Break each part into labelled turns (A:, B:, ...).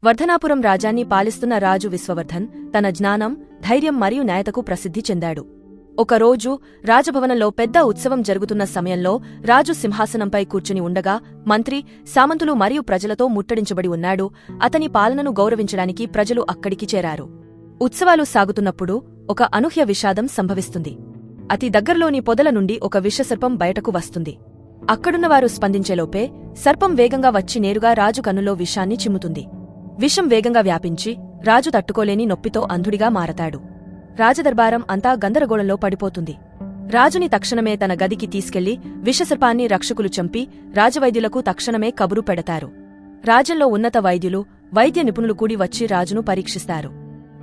A: వర్ధనాపురం రాజ్యాన్ని పాలిస్తున్న రాజు విశ్వవర్ధన్ తన జ్ఞానం, ధైర్యం మరియు న్యాయతకు ప్రసిద్ధి చెందాడు. ఒకరోజు రాజభవనంలో పెద్ద ఉత్సవం జరుగుతున్న సమయంలో రాజు సింహాసనంపై కూర్చుని ఉండగా మంత్రి, సామంతులు మరియు ప్రజలతో ముట్టడించబడి ఉన్నాడు. అతని పాలనను గౌరవించడానికి ప్రజలు అక్కడికి చేరారు. ఉత్సవాలు సాగుతున్నప్పుడు ఒక అనూహ్య విషాదం సంభవిస్తుంది. అతి దగ్గరలోని పొదల నుండి ఒక విషసర్పం బయటకు వస్తుంది. అక్కడున్నవారు స్పందించేలోపే సర్పం వేగంగా వచ్చి నేరుగా రాజు కన్నులో విషాన్ని చిమ్ముతుంది. విషం వేగంగా వ్యాపించి రాజు తట్టుకోలేని నొప్పితో అంధుడిగా మారతాడు. రాజదర్బారం అంతా గందరగోళంలో పడిపోతుంది. రాజుని తక్షణమే తన గదికి తీసుకెళ్లి విషసర్పాన్ని రక్షకులు చంపి రాజవైద్యులకు తక్షణమే కబురు పెడతారు. రాజ్యంలో ఉన్నత వైద్యులు, వైద్య నిపుణులు కూడి వచ్చి రాజును పరీక్షిస్తారు.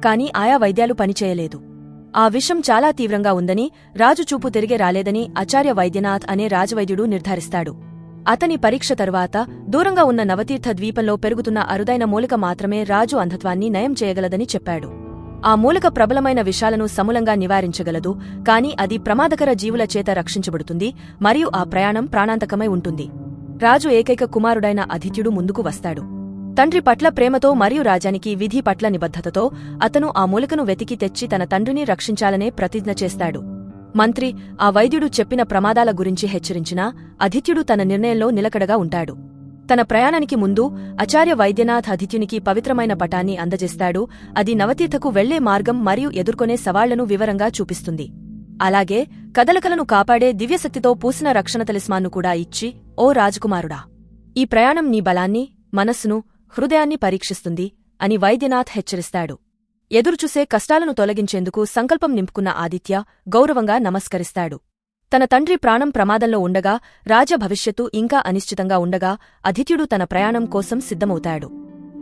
A: కాని ఆయా వైద్యాలు పనిచేయలేదు. ఆ విషం చాలా తీవ్రంగా ఉందని, రాజు చూపు తిరిగే రాలేదని ఆచార్య వైద్యనాథ్ అనే రాజవైద్యుడు నిర్ధారిస్తాడు. అతని పరీక్ష తరువాత దూరంగా ఉన్న నవతీర్థ ద్వీపంలో పెరుగుతున్న అరుదైన మూలిక మాత్రమే రాజు అంధత్వాన్ని నయం చేయగలదని చెప్పాడు. ఆ మూలిక ప్రబలమైన విషాలను సమూలంగా నివారించగలదు, కాని అది ప్రమాదకర జీవుల చేత రక్షించబడుతుంది మరియు ఆ ప్రయాణం ప్రాణాంతకమై ఉంటుంది. రాజు ఏకైక కుమారుడైన ఆదిత్యుడు ముందుకు వస్తాడు. తండ్రి పట్ల ప్రేమతో మరియు రాజానికి విధి పట్ల నిబద్ధతతో అతను ఆ మూలికను వెతికి తెచ్చి తన తండ్రిని రక్షించాలనే ప్రతిజ్ఞ చేస్తాడు. మంత్రి ఆ వైద్యుడు చెప్పిన ప్రమాదాల గురించి హెచ్చరించినా ఆదిత్యుడు తన నిర్ణయంలో నిలకడగా ఉంటాడు. తన ప్రయాణానికి ముందు ఆచార్య వైద్యనాథ్ ఆదిత్యునికి పవిత్రమైన పటాన్ని అందజేస్తాడు. అది నవతీర్థకు వెళ్లే మార్గం మరియు ఎదుర్కొనే సవాళ్లను వివరంగా చూపిస్తుంది. అలాగే కదలికలను కాపాడే దివ్యశక్తితో పూసిన రక్షణ తలిస్మాన్ను కూడా ఇచ్చి, ఓ రాజకుమారుడా, ఈ ప్రయాణం నీ బలాన్ని, మనస్సును, హృదయాన్ని పరీక్షిస్తుంది అని వైద్యనాథ్ హెచ్చరిస్తాడు. ఎదురుచూసే కష్టాలను తొలగించేందుకు సంకల్పం నింపుకున్న ఆదిత్య గౌరవంగా నమస్కరిస్తాడు. తన తండ్రి ప్రాణం ప్రమాదంలో ఉండగా, రాజ భవిష్యత్తు ఇంకా అనిశ్చితంగా ఉండగా ఆదిత్యుడు తన ప్రయాణం కోసం సిద్ధమవుతాడు.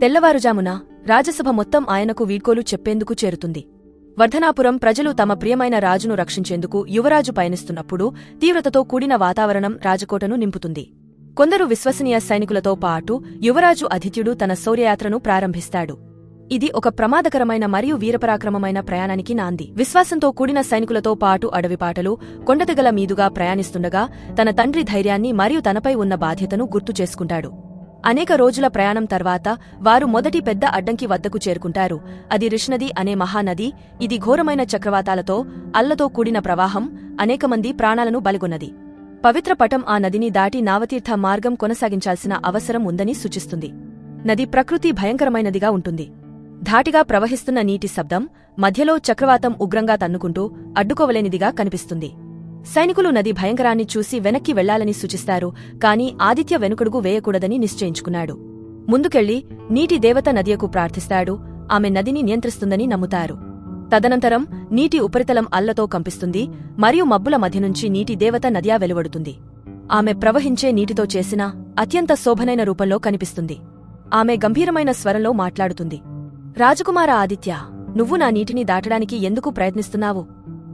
A: తెల్లవారుజామున రాజసభ మొత్తం ఆయనకు వీడ్కోలు చెప్పేందుకు చేరుతుంది. వర్ధనాపురం ప్రజలు తమ ప్రియమైన రాజును రక్షించేందుకు యువరాజు పయనిస్తున్నప్పుడు తీవ్రతతో కూడిన వాతావరణం రాజకోటను నింపుతుంది. కొందరు విశ్వసనీయ సైనికులతో పాటు యువరాజు ఆదిత్యుడు తన శౌర్యయాత్రను ప్రారంభిస్తాడు. ఇది ఒక ప్రమాదకరమైన మరియు వీరపరాక్రమమైన ప్రయాణానికి నాంది. విశ్వాసంతో కూడిన సైనికులతో పాటు అడవిపాటలు, కొండతెగల మీదుగా ప్రయాణిస్తుండగా తన తండ్రి ధైర్యాన్ని మరియు తనపై ఉన్న బాధ్యతను గుర్తు చేసుకుంటాడు. అనేక రోజుల ప్రయాణం తర్వాత వారు మొదటి పెద్ద అడ్డంకి వద్దకు చేరుకుంటారు. అది రిష్నది అనే మహానది. ఇది ఘోరమైన చక్రవాతాలతో, అల్లతో కూడిన ప్రవాహం, అనేకమంది ప్రాణాలను బలిగొన్నది. పవిత్ర పటం ఆ నదిని దాటి నావతీర్థ మార్గం కొనసాగించాల్సిన అవసరం ఉందని సూచిస్తుంది. నది ప్రకృతి భయంకరమైనదిగా ఉంటుంది. ధాటిగా ప్రవహిస్తున్న నీటి శబ్దం, మధ్యలో చక్రవాతం ఉగ్రంగా తన్నుకుంటూ అడ్డుకోవలేనిదిగా కనిపిస్తుంది. సైనికులు నది భయంకరాన్ని చూసి వెనక్కి వెళ్లాలని సూచిస్తారు, కాని ఆదిత్య వెనుకడుగు వేయకూడదని నిశ్చయించుకున్నాడు. ముందుకెళ్లి నీటి దేవత నదియకు ప్రార్థిస్తాడు. ఆమె నదిని నియంత్రిస్తుందని నమ్ముతారు. తదనంతరం నీటి ఉపరితలం అల్లతో కంపిస్తుంది మరియు మబ్బుల మధ్యనుంచి నీటి దేవత నదియా వెలువడుతుంది. ఆమె ప్రవహించే నీటితో చేసిన అత్యంత శోభనైన రూపంలో కనిపిస్తుంది. ఆమె గంభీరమైన స్వరంలో మాట్లాడుతుంది. రాజకుమార ఆదిత్య, నువ్వు నా నీటిని దాటడానికి ఎందుకు ప్రయత్నిస్తున్నావు?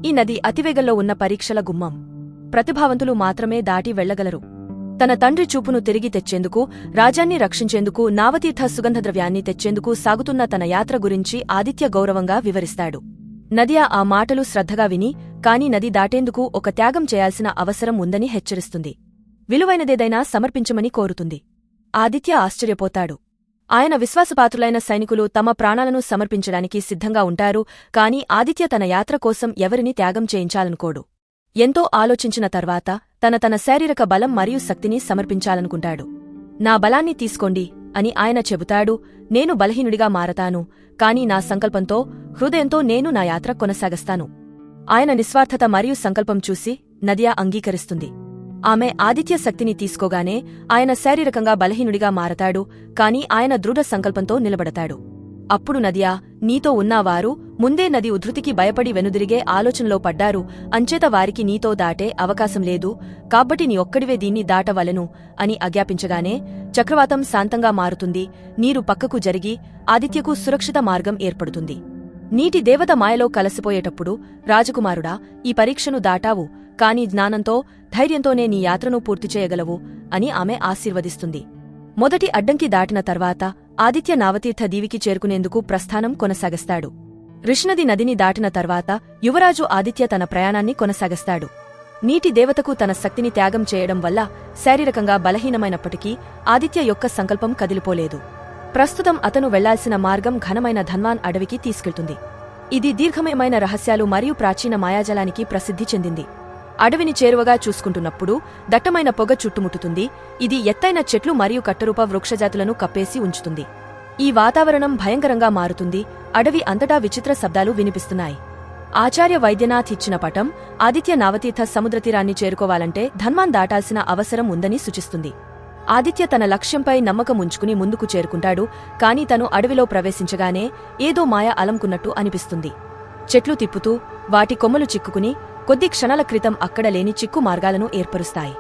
A: ఈ నది అతివేగంలో ఉన్న పరీక్షల గుమ్మం. ప్రతిభావంతులు మాత్రమే దాటి వెళ్లగలరు. తన తండ్రి చూపును తిరిగి తెచ్చేందుకు, రాజ్యాన్ని రక్షించేందుకు, నావతీర్థ సుగంధద్రవ్యాన్ని తెచ్చేందుకు సాగుతున్న తన యాత్ర గురించి ఆదిత్య గౌరవంగా వివరిస్తాడు. నదియా ఆ మాటలు శ్రద్ధగా విని, కాని నది దాటేందుకు ఒక త్యాగం చేయాల్సిన అవసరం ఉందని హెచ్చరిస్తుంది. విలువైనదేదైనా సమర్పించమని కోరుతుంది. ఆదిత్య ఆశ్చర్యపోతాడు. ఆయన విశ్వాసపాత్రులైన సైనికులు తమ ప్రాణాలను సమర్పించడానికి సిద్ధంగా ఉంటారు, కాని ఆదిత్య తన యాత్ర కోసం ఎవరిని త్యాగం చేయించాలనుకోడు. ఎంతో ఆలోచించిన తర్వాత తన శారీరక బలం మరియు శక్తిని సమర్పించాలనుకుంటాడు. నా బలాన్ని తీసుకోండి అని ఆయన చెబుతాడు. నేను బలహీనుడిగా మారతాను, కాని నా సంకల్పంతో, హృదయంతో నేను నా యాత్ర కొనసాగస్తాను. ఆయన నిస్వార్థత మరియు సంకల్పం చూసి నదియా అంగీకరిస్తుంది. ఆమె ఆదిత్య శక్తిని తీసుకోగానే ఆయన శారీరకంగా బలహీనుడిగా మారతాడు, కాని ఆయన దృఢ సంకల్పంతో నిలబడతాడు. అప్పుడు నదియా, నీతో ఉన్నవారు ముందే నది ఉధృతికి భయపడి వెనుదిరిగే ఆలోచనలో పడ్డారు, అంచేత వారికి నీతో దాటే అవకాశం లేదు, కాబట్టి నీ ఒక్కడివే దీన్ని దాటవలెను అని ఆజ్ఞాపించగానే చక్రవాతం శాంతంగా మారుతుంది. నీరు పక్కకు జరిగి ఆదిత్యకు సురక్షిత మార్గం ఏర్పడుతుంది. నీటి దేవత మాయలో కలసిపోయేటప్పుడు, రాజకుమారుడా, ఈ పరీక్షను దాటావు, కాని జ్ఞానంతో, ధైర్యంతోనే నీ యాత్రను పూర్తి చేయగలవు అని ఆమె ఆశీర్వదిస్తుంది. మొదటి అడ్డంకి దాటిన తర్వాత ఆదిత్య నావతీర్థ దీవికి చేరుకునేందుకు ప్రస్థానం కొనసాగిస్తాడు. రిష్నది నదిని దాటిన తర్వాత యువరాజు ఆదిత్య తన ప్రయాణాన్ని కొనసాగిస్తాడు. నీటి దేవతకు తన శక్తిని త్యాగం చేయడం వల్ల శారీరకంగా బలహీనమైనప్పటికీ ఆదిత్య యొక్క సంకల్పం కదిలిపోలేదు. ప్రస్తుతం అతను వెళ్లాల్సిన మార్గం ఘనమైన ధన్వాన్ అడవికి తీసుకెళ్తుంది. ఇది దీర్ఘమయమైన రహస్యాలు మరియు ప్రాచీన మాయాజలానికి ప్రసిద్ధి చెందింది. అడవిని చేరువగా చూసుకుంటున్నప్పుడు దట్టమైన పొగ చుట్టుముట్టుతుంది. ఇది ఎత్తైన చెట్లు మరియు కట్టరూప వృక్షజాతులను కప్పేసి ఉంచుతుంది. ఈ వాతావరణం భయంకరంగా మారుతుంది. అడవి అంతటా విచిత్ర శబ్దాలు వినిపిస్తున్నాయి. ఆచార్య వైద్యనాథ్ ఇచ్చిన పటం ఆదిత్య నావతీర్థ సముద్రతీరాన్ని చేరుకోవాలంటే ధన్వాన్ దాటాల్సిన అవసరం ఉందని సూచిస్తుంది. ఆదిత్య తన లక్ష్యంపై నమ్మకం ఉంచుకుని ముందుకు చేరుకుంటాడు. కాని తను అడవిలో ప్రవేశించగానే ఏదో మాయ అలంకున్నట్టు అనిపిస్తుంది. చెట్లు తిప్పుతూ వాటి కొమ్మలు చిక్కుకుని కొద్ది క్షణాల క్రితం అక్కడ లేని చిక్కు మార్గాలను ఏర్పరుస్తాయి.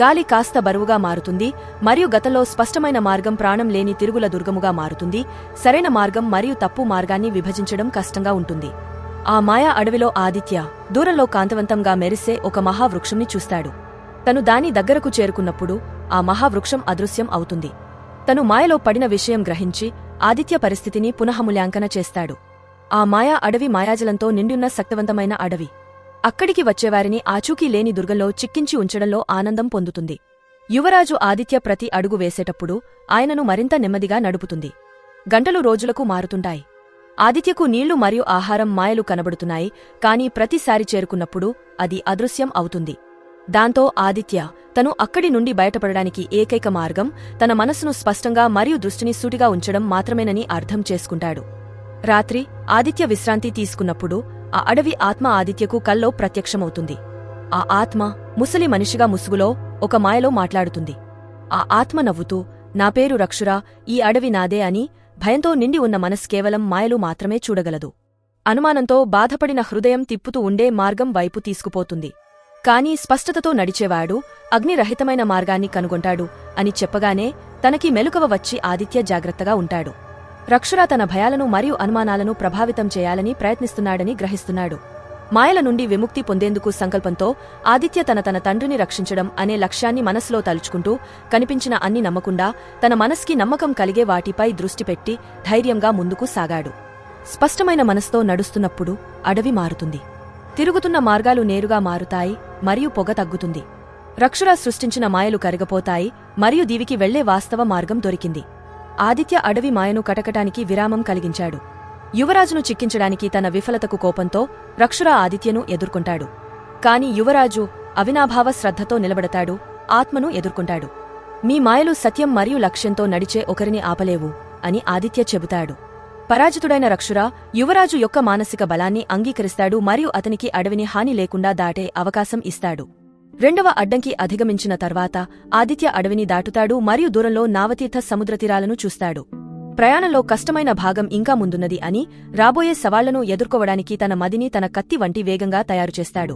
A: గాలి కాస్త బరువుగా మారుతుంది మరియు గతంలో స్పష్టమైన మార్గం ప్రాణం లేని తిరుగుల దుర్గముగా మారుతుంది. సరైన మార్గం మరియు తప్పు మార్గాన్ని విభజించడం కష్టంగా ఉంటుంది. ఆ మాయా అడవిలో ఆదిత్య దూరంలో కాంతవంతంగా మెరిసే ఒక మహావృక్షంని చూస్తాడు. తను దాని దగ్గరకు చేరుకున్నప్పుడు ఆ మహావృక్షం అదృశ్యం అవుతుంది. తను మాయలో పడిన విషయం గ్రహించి ఆదిత్య పరిస్థితిని పునఃమూల్యాంకన చేస్తాడు. ఆ మాయా అడవి మాయాజలంతో నిండున్న శక్తివంతమైన అడవి. అక్కడికి వచ్చేవారిని ఆచూకీ లేని దుర్గంలో చిక్కించి ఉంచడంలో ఆనందం పొందుతుంది. యువరాజు ఆదిత్య ప్రతి అడుగు వేసేటప్పుడు ఆయనను మరింత నెమ్మదిగా నడుపుతుంది. గంటలు రోజులకు మారుతుంటాయి. ఆదిత్యకు నీళ్లు మరియు ఆహారం మాయలు కనబడుతున్నాయి. కాని ప్రతిసారి చేరుకున్నప్పుడు అది అదృశ్యం అవుతుంది. దాంతో ఆదిత్య తను అక్కడి నుండి బయటపడడానికి ఏకైక మార్గం తన మనస్సును స్పష్టంగా మరియు దృష్టిని సూటిగా ఉంచడం మాత్రమేనని అర్థం చేసుకుంటాడు. రాత్రి ఆదిత్య విశ్రాంతి తీసుకున్నప్పుడు ఆ అడవి ఆత్మ ఆదిత్యకు కల్లో ప్రత్యక్షమవుతుంది. ఆ ఆత్మ ముసలి మనిషిగా ముసుగులో ఒక మాయలో మాట్లాడుతుంది. ఆ ఆత్మ నవ్వుతూ, నా పేరు రక్షురా, ఈ అడవి నాదే అని భయంతో నిండి ఉన్న మనస్ కేవలం మాయలు మాత్రమే చూడగలదు. అనుమానంతో బాధపడిన హృదయం తిప్పుతూ ఉండే మార్గం వైపు తీసుకుపోతుంది. కాని స్పష్టతతో నడిచేవాడు అగ్నిరహితమైన మార్గాన్ని కనుగొంటాడు అని చెప్పగానే తనకి మెలకువ వచ్చి ఆదిత్య జాగ్రత్తగా ఉంటాడు. రక్షురా తన భయాలను మరియు అనుమానాలను ప్రభావితం చేయాలని ప్రయత్నిస్తున్నాడని గ్రహిస్తున్నాడు. మాయల నుండి విముక్తి పొందేందుకు సంకల్పంతో ఆదిత్య తన తండ్రిని రక్షించడం అనే లక్ష్యాన్ని మనసులో తలుచుకుంటూ కనిపించిన అన్ని నమ్మకుండా తన మనస్కి నమ్మకం కలిగే వాటిపై దృష్టి పెట్టి ధైర్యంగా ముందుకు సాగాడు. స్పష్టమైన మనసుతో నడుస్తున్నప్పుడు అడవి మారుతుంది. తిరుగుతున్న మార్గాలు నేరుగా మారుతాయి మరియు పొగ తగ్గుతుంది. రక్షురా సృష్టించిన మాయలు కరిగపోతాయి మరియు దీవికి వెళ్లే వాస్తవ మార్గం దొరికింది. ఆదిత్య అడవి మాయను కటకటానికి విరామం కలిగించాడు. యువరాజును చిక్కించడానికి తన విఫలతకు కోపంతో రక్షురా ఆదిత్యను ఎదుర్కొంటాడు. కాని యువరాజు అవినాభావ శ్రద్ధతో నిలబడతాడు. ఆత్మను ఎదుర్కొంటాడు. మీ మాయలు సత్యం మరియు లక్ష్యంతో నడిచే ఒకరిని ఆపలేవు అని ఆదిత్య చెబుతాడు. పరాజితుడైన రక్షురా యువరాజు యొక్క మానసిక బలాన్ని అంగీకరిస్తాడు మరియు అతనికి అడవిని హాని లేకుండా దాటే అవకాశం ఇస్తాడు. రెండవ అడ్డంకి అధిగమించిన తర్వాత ఆదిత్య అడవిని దాటుతాడు మరియు దూరంలో నావతీర్థ సముద్రతీరాలను చూస్తాడు. ప్రయాణంలో కష్టమైన భాగం ఇంకా ముందున్నది అని, రాబోయే సవాళ్లను ఎదుర్కోవడానికి తన మదిని తన కత్తి వంటి వేగంగా తయారుచేస్తాడు.